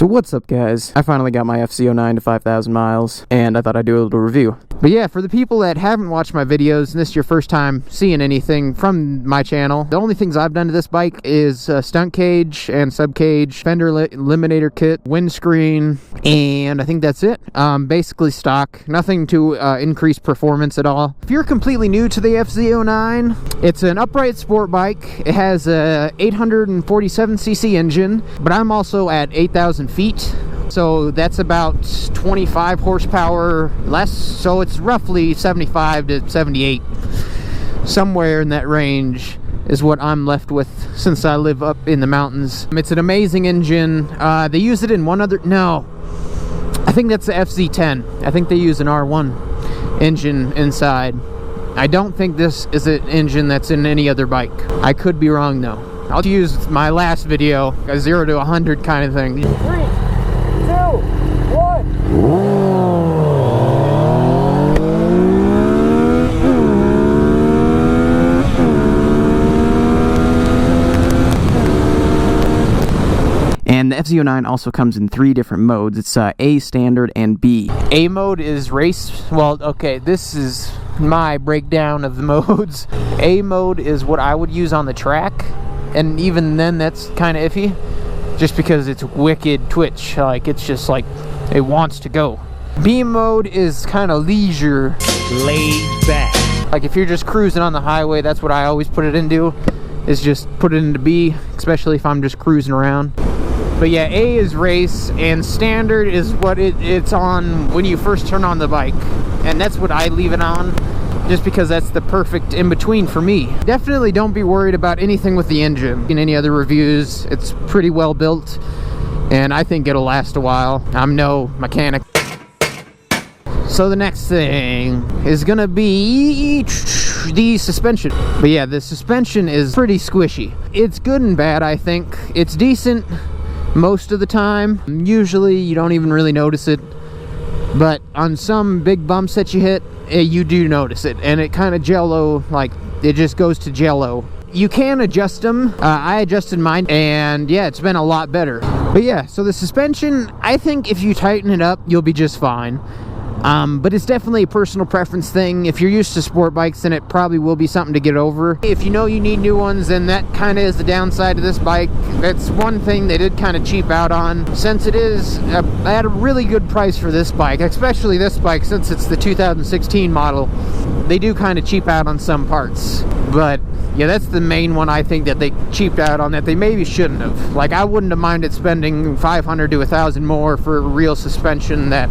So what's up, guys? I finally got my FZ-09 to 5,000 miles, and I thought I'd do a little review. But yeah, for the people that haven't watched my videos, and this is your first time seeing anything from my channel, the only things I've done to this bike is stunt cage and subcage, Fender eliminator kit, windscreen, and I think that's it. Basically stock, nothing to increase performance at all. If you're completely new to the FZ-09, it's an upright sport bike. It has a 847cc engine, but I'm also at 8,000 feet. So that's about 25 horsepower less, so it's roughly 75 to 78. Somewhere in that range is what I'm left with since I live up in the mountains. It's an amazing engine. They use it in one other, no, I think that's the FZ-10. I think they use an R1 engine inside. I don't think this is an engine that's in any other bike. I could be wrong though. I'll use my last video, a 0 to 100 kind of thing. 3, 2, 1. And the FZ-09 also comes in 3 different modes. It's A, standard, and B. A mode is race. Well, okay, this is my breakdown of the modes. A mode is what I would use on the track, and even then that's kind of iffy, just because it's wicked twitch. Like, it's just like it wants to go. B mode is kind of leisure, laid back. Like if you're just cruising on the highway, that's what I always put it into, is just put it into B, especially if I'm just cruising around. But yeah, A is race, and standard is what it's on when you first turn on the bike, and that's what I leave it on, just because that's the perfect in-between for me. Definitely don't be worried about anything with the engine. In any other reviews, it's pretty well built, and I think it'll last a while. I'm no mechanic. So the next thing is gonna be the suspension. But yeah, the suspension is pretty squishy. It's good and bad, I think. It's decent most of the time. Usually you don't even really notice it, but on some big bumps that you hit, you do notice it, and it kind of jello, like it just goes to jello. You can adjust them. I adjusted mine, and yeah, it's been a lot better. But yeah, so the suspension, I think if you tighten it up, you'll be just fine. But it's definitely a personal preference thing. If you're used to sport bikes, then it probably will be something to get over. If you know you need new ones, then that kind of is the downside of this bike. That's one thing they did kind of cheap out on. Since it is at a really good price for this bike, especially this bike, since it's the 2016 model, they do kind of cheap out on some parts. But yeah, that's the main one I think that they cheaped out on, that they maybe shouldn't have. Like, I wouldn't have minded spending $500 to $1,000 more for real suspension that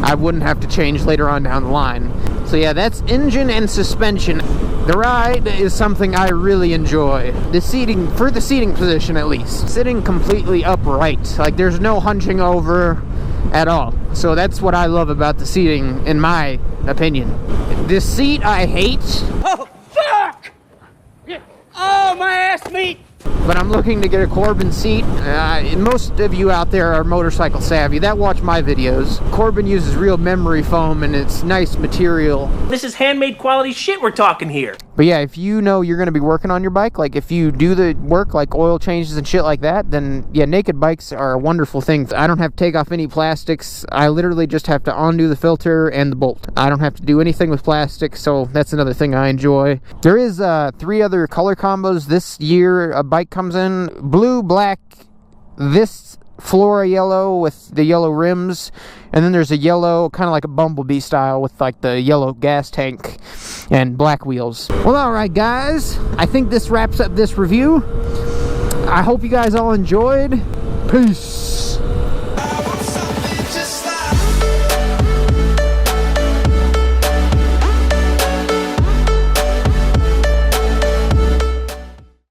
I wouldn't have to change later on down the line. So yeah, that's engine and suspension. The ride is something I really enjoy. The seating, for the seating position at least, sitting completely upright. Like, there's no hunching over at all. So that's what I love about the seating, in my opinion. This seat I hate. Oh, fuck! Oh, my ass meat! But I'm looking to get a Corbin seat. Most of you out there are motorcycle savvy that watch my videos. Corbin uses real memory foam, and it's nice material. This is handmade quality shit we're talking here. But yeah, if you know you're going to be working on your bike, like if you do the work like oil changes and shit like that, then yeah, naked bikes are a wonderful thing. I don't have to take off any plastics. I literally just have to undo the filter and the bolt. I don't have to do anything with plastic, so that's another thing I enjoy. There is 3 other color combos this year. A bike comes in blue, black, this Flora yellow with the yellow rims, and then there's a yellow, kind of like a Bumblebee style, with like the yellow gas tank and black wheels. Well, alright guys, I think this wraps up this review. I hope you guys all enjoyed. Peace.